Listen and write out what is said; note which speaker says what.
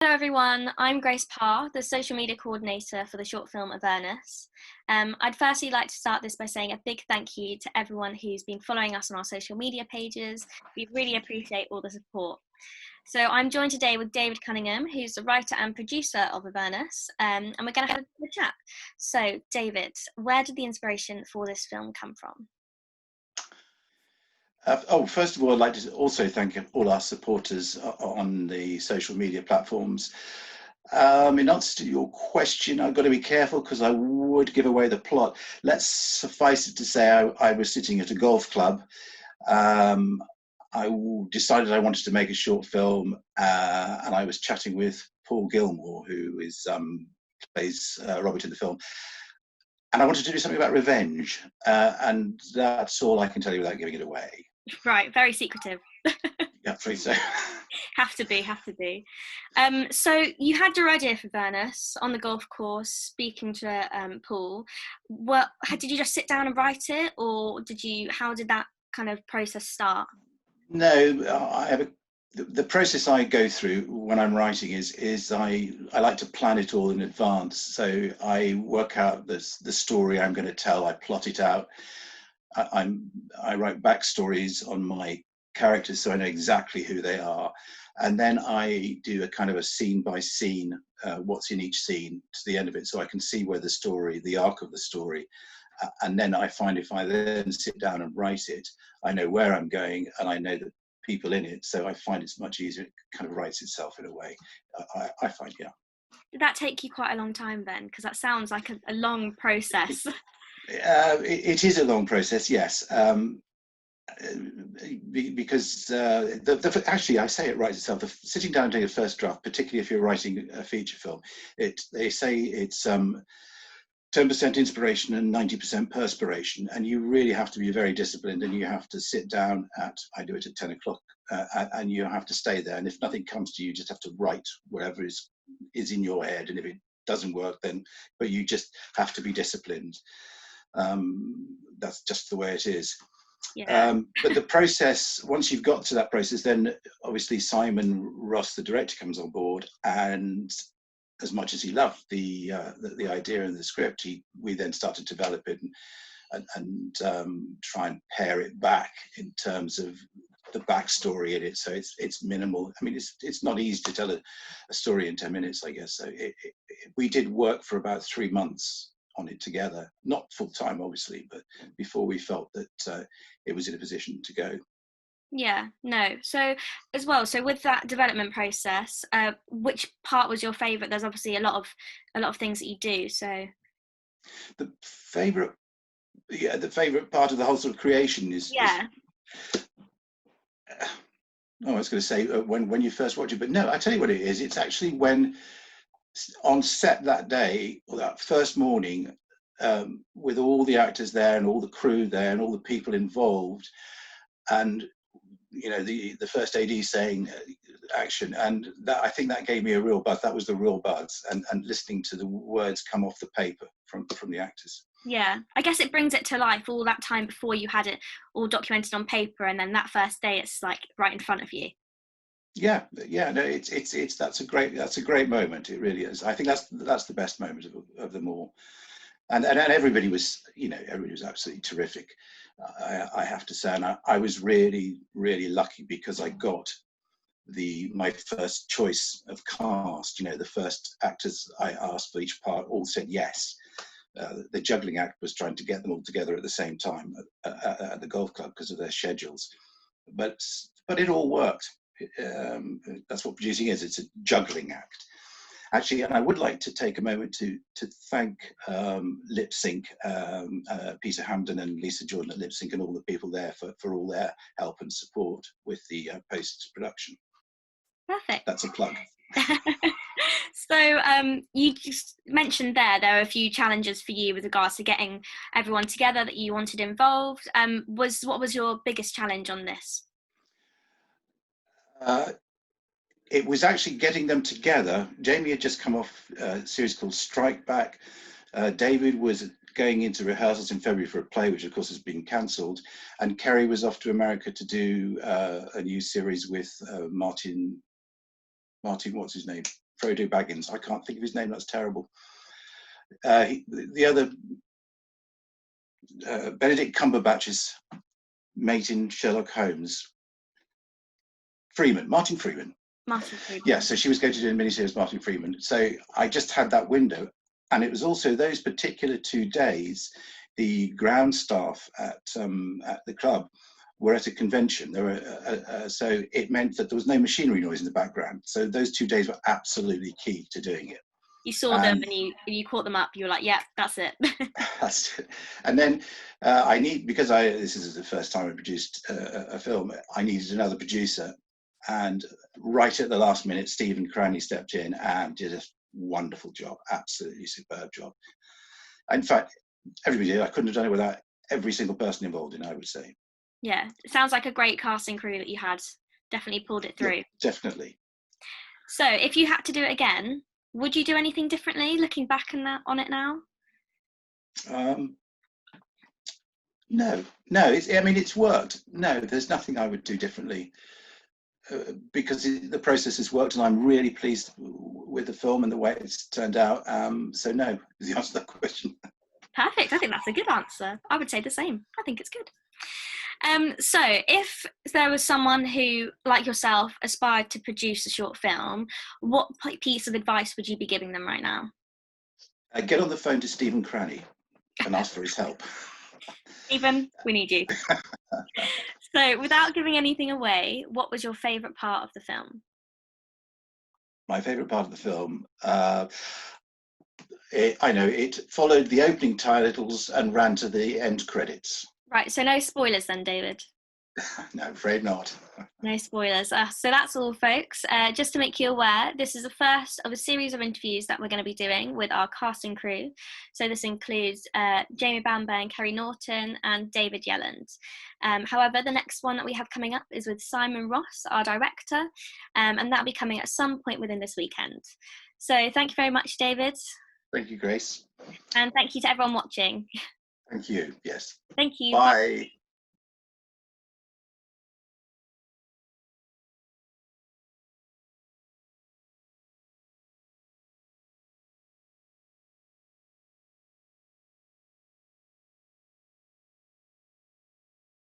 Speaker 1: Hello everyone, I'm Grace Parr, the social media coordinator for the short film Avernus. I'd firstly like to start this by saying a big thank you to everyone who's been following us on our social media pages. We really appreciate all the support. So I'm joined today with David Cunningham, who's the writer and producer of Avernus, and we're going to have a chat. So David, where did the inspiration for this film come from?
Speaker 2: First of all, I'd like to also thank all our supporters on the social media platforms. In answer to your question, I've got to be careful because I would give away the plot. Let's suffice it to say I was sitting at a golf club. I decided I wanted to make a short film, and I was chatting with Paul Gilmore, who plays Robert in the film. And I wanted to do something about revenge, and that's all I can tell you without giving it away.
Speaker 1: Right, very secretive.
Speaker 2: Yeah, please so.
Speaker 1: Have to be. So you had your idea for Avernus on the golf course, speaking to Paul. Did you just sit down and write it, or how did that kind of process start?
Speaker 2: No, the process I go through when I'm writing is I like to plan it all in advance. So I work out the story I'm going to tell. I plot it out. I write backstories on my characters so I know exactly who they are, and then I do a kind of a scene by scene, what's in each scene to the end of it, so I can see where the arc of the story, and then I find if I then sit down and write it, I know where I'm going and I know the people in it, so I find it's much easier. It kind of writes itself in a way. I find, yeah.
Speaker 1: Did that take you quite a long time then? Because that sounds like a long process.
Speaker 2: It is a long process, yes. Because actually, I say it writes itself. Sitting down and doing a first draft, particularly if you're writing a feature film, they say it's 10% inspiration and 90% perspiration, and you really have to be very disciplined, and you have to sit down I do it at 10 o'clock, and you have to stay there. And if nothing comes to you, you just have to write whatever is in your head, and if it doesn't work, but you just have to be disciplined. That's just the way it is.
Speaker 1: Yeah.
Speaker 2: But the process, once you've got to that process, then obviously Simon Ross, the director, comes on board, and as much as he loved the idea and the script, we then start to develop it and try and pare it back in terms of the backstory in it. So it's minimal. I mean, it's not easy to tell a story in 10 minutes, I guess. So we did work for about 3 months on it together, not full time obviously, but before we felt that it was in a position to go.
Speaker 1: Yeah, no. So as well, so with that development process, which part was your favourite? There's obviously a lot of things that you do. So
Speaker 2: The favourite part of the whole sort of creation is I was going to say when you first watch it, but no, I tell you what it is. It's actually when on set that day or that first morning, with all the actors there and all the crew there and all the people involved, and the first AD saying action, and that, I think that gave me a real buzz. That was the real buzz, and listening to the words come off the paper from the actors.
Speaker 1: Yeah, I guess it brings it to life all that time before you had it all documented on paper, and then that first day it's like right in front of you.
Speaker 2: Yeah, no, it's that's a great moment. It really is. I think that's the best moment of them all, and everybody was absolutely terrific. I have to say, and I was really lucky because I got my first choice of cast. The first actors I asked for each part all said yes. The juggling act was trying to get them all together at the same time at the golf club because of their schedules, but it all worked. That's what producing is. It's a juggling act, actually. And I would like to take a moment to thank Lip Sync, Peter Hamden and Lisa Jordan at Lip Sync, and all the people there for all their help and support with the post-production.
Speaker 1: Perfect.
Speaker 2: That's a plug.
Speaker 1: So you just mentioned there are a few challenges for you with regards to getting everyone together that you wanted involved. What was your biggest challenge on this?
Speaker 2: It was actually getting them together. Jamie had just come off a series called Strike Back. David was going into rehearsals in February for a play, which of course has been cancelled. And Kerry was off to America to do a new series with Martin, what's his name? Frodo Baggins. I can't think of his name. That's terrible. The other, Benedict Cumberbatch's mate in Sherlock Holmes. Martin Freeman. Yeah, so she was going to do a miniseries Martin Freeman. So I just had that window. And it was also those particular 2 days, the ground staff at the club were at a convention. So it meant that there was no machinery noise in the background. So those 2 days were absolutely key to doing it.
Speaker 1: You saw them and you caught them up. You were like, yeah, that's it.
Speaker 2: That's it. And then because this is the first time I produced a film, I needed another producer. And right at the last minute, Stephen Cranny stepped in and did a wonderful job, absolutely superb job. In fact, everybody did. I couldn't have done it without every single person involved in it, I would say.
Speaker 1: Yeah, it sounds like a great casting crew that you had. Definitely pulled it through.
Speaker 2: Yeah, definitely.
Speaker 1: So if you had to do it again, would you do anything differently looking back on it now?
Speaker 2: No. It's worked. No, there's nothing I would do differently. Because the process has worked, and I'm really pleased with the film and the way it's turned out. So no, is the answer to that question.
Speaker 1: Perfect. I think that's a good answer. I would say the same. I think it's good. So if there was someone who, like yourself, aspired to produce a short film, what piece of advice would you be giving them right now?
Speaker 2: Get on the phone to Stephen Cranny and ask for his help.
Speaker 1: Stephen, we need you. So without giving anything away, what was your favourite part of the film?
Speaker 2: My favourite part of the film, it followed the opening titles and ran to the end credits.
Speaker 1: Right, so no spoilers then, David?
Speaker 2: No, I'm afraid not.
Speaker 1: No spoilers. So that's all, folks. Just to make you aware, this is the first of a series of interviews that we're going to be doing with our casting crew. So this includes Jamie Bamber and Kerry Norton and David Yelland. However, the next one that we have coming up is with Simon Ross, our director, and that'll be coming at some point within this weekend. So thank you very much, David.
Speaker 2: Thank you, Grace.
Speaker 1: And thank you to everyone watching.
Speaker 2: Thank you. Yes.
Speaker 1: Thank you.
Speaker 2: Bye.